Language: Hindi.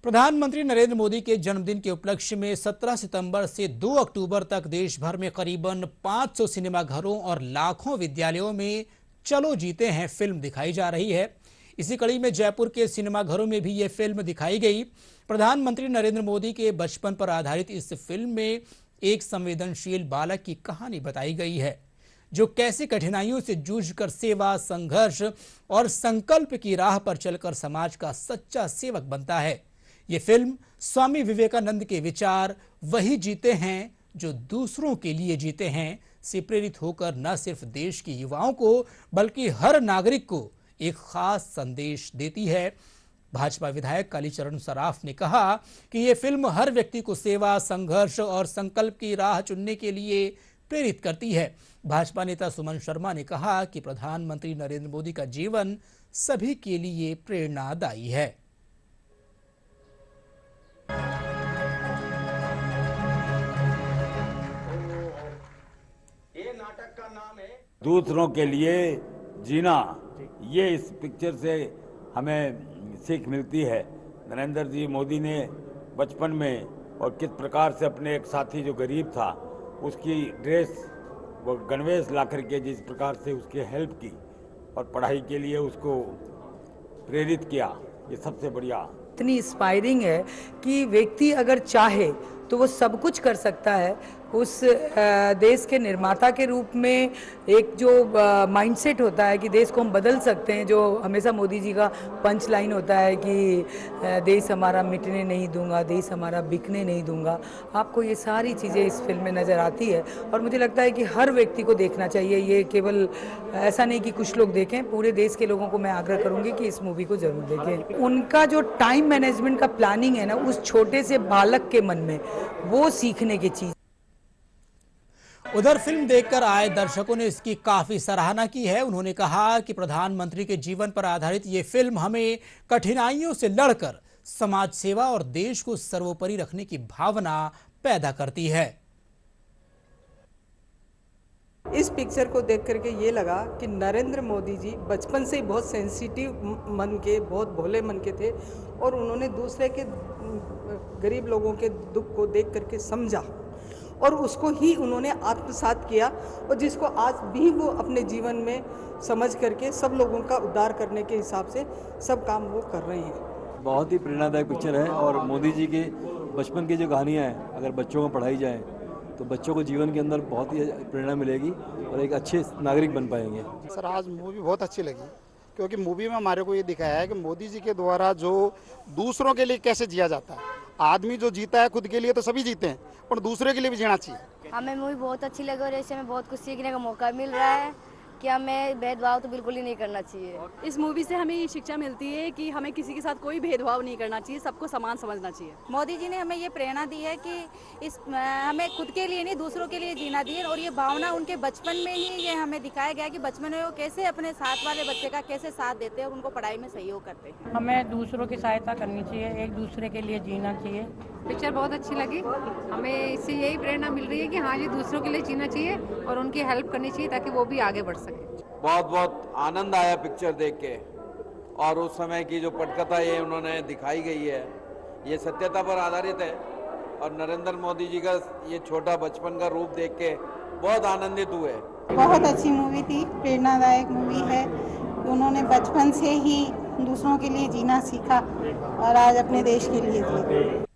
प्रधानमंत्री नरेंद्र मोदी के जन्मदिन के उपलक्ष्य में 17 सितंबर से 2 अक्टूबर तक देश भर में करीबन 500 सिनेमाघरों और लाखों विद्यालयों में चलो जीते हैं फिल्म दिखाई जा रही है। इसी कड़ी में जयपुर के सिनेमाघरों में भी ये फिल्म दिखाई गई। प्रधानमंत्री नरेंद्र मोदी के बचपन पर आधारित इस फिल्म में एक संवेदनशील बालक की कहानी बताई गई है, जो कैसे कठिनाइयों से जूझकर सेवा, संघर्ष और संकल्प की राह पर चलकर समाज का सच्चा सेवक बनता है। ये फिल्म स्वामी विवेकानंद के विचार वही जीते हैं जो दूसरों के लिए जीते हैं से प्रेरित होकर न सिर्फ देश के युवाओं को बल्कि हर नागरिक को एक खास संदेश देती है। भाजपा विधायक कालीचरण सराफ ने कहा कि ये फिल्म हर व्यक्ति को सेवा, संघर्ष और संकल्प की राह चुनने के लिए प्रेरित करती है। भाजपा नेता सुमन शर्मा ने कहा कि प्रधानमंत्री नरेंद्र मोदी का जीवन सभी के लिए प्रेरणादायी है। ये नाटक का नाम है दूसरों के लिए जीना। ये इस पिक्चर से हमें सीख मिलती है। नरेंद्र जी मोदी ने बचपन में और किस प्रकार से अपने एक साथी जो गरीब था उसकी ड्रेस वो गणवेश ला करके जिस प्रकार से उसकी हेल्प की और पढ़ाई के लिए उसको प्रेरित किया, ये सबसे बढ़िया। इतनी इंस्पायरिंग है कि व्यक्ति अगर चाहे तो वो सब कुछ कर सकता है। उस देश के निर्माता के रूप में एक जो माइंडसेट होता है कि देश को हम बदल सकते हैं, जो हमेशा मोदी जी का पंच लाइन होता है कि देश हमारा मिटने नहीं दूंगा, देश हमारा बिकने नहीं दूंगा। आपको ये सारी चीज़ें इस फिल्म में नज़र आती है और मुझे लगता है कि हर व्यक्ति को देखना चाहिए। ये केवल ऐसा नहीं कि कुछ लोग देखें, पूरे देश के लोगों को मैं आग्रह करूँगी कि इस मूवी को ज़रूर देखें। उनका जो टाइम मैनेजमेंट का प्लानिंग है ना, उस छोटे से बालक के मन में वो सीखने की चीज़। उधर फिल्म देखकर आए दर्शकों ने इसकी काफी सराहना की है। उन्होंने कहा कि प्रधानमंत्री के जीवन पर आधारित ये फिल्म हमें कठिनाइयों से लड़कर समाज सेवा और देश को सर्वोपरि रखने की भावना पैदा करती है। इस पिक्चर को देख करके ये लगा कि नरेंद्र मोदी जी बचपन से ही बहुत सेंसिटिव मन के, बहुत भोले मन के थे और उन्होंने दूसरे के गरीब लोगों के दुख को देख करके समझा और उसको ही उन्होंने आत्मसात किया और जिसको आज भी वो अपने जीवन में समझ करके सब लोगों का उद्धार करने के हिसाब से सब काम वो कर रहे हैं। बहुत ही प्रेरणादायक पिक्चर है और मोदी जी के बचपन की जो कहानियाँ हैं अगर बच्चों को पढ़ाई जाए तो बच्चों को जीवन के अंदर बहुत ही प्रेरणा मिलेगी और एक अच्छे नागरिक बन पाएंगे। सर आज मूवी बहुत अच्छी लगी क्योंकि मूवी में हमारे को ये दिखाया है कि मोदी जी के द्वारा जो दूसरों के लिए कैसे जिया जाता है। आदमी जो जीता है खुद के लिए तो सभी जीते हैं, पर दूसरे के लिए भी जीना चाहिए। हमें मूवी बहुत अच्छी लगी और इससे हमें बहुत कुछ सीखने का मौका मिल रहा है कि हमें भेदभाव तो बिल्कुल ही नहीं करना चाहिए। इस मूवी से हमें ये शिक्षा मिलती है कि हमें किसी के साथ कोई भेदभाव नहीं करना चाहिए, सबको समान समझना चाहिए। मोदी जी ने हमें ये प्रेरणा दी है कि हमें खुद के लिए नहीं दूसरों के लिए जीना दी है और ये भावना उनके बचपन में ही ये हमें दिखाया गया कि बचपन में वो कैसे अपने साथ वाले बच्चे का कैसे साथ देते हैं और उनको पढ़ाई में सहयोग करते हैं। हमें दूसरों की सहायता करनी चाहिए, एक दूसरे के लिए जीना चाहिए। पिक्चर बहुत अच्छी लगी। हमें इससे यही प्रेरणा मिल रही है कि हाँ जी दूसरों के लिए जीना चाहिए और उनकी हेल्प करनी चाहिए ताकि वो भी आगे बढ़ सके। बहुत बहुत आनंद आया पिक्चर देख के और उस समय की जो पटकथा ये उन्होंने दिखाई गई है ये सत्यता पर आधारित है और नरेंद्र मोदी जी का ये छोटा बचपन का रूप देख के बहुत आनंदित हुए। बहुत अच्छी मूवी थी, प्रेरणादायक मूवी है। उन्होंने बचपन से ही दूसरों के लिए जीना सीखा और आज अपने देश के लिए जी।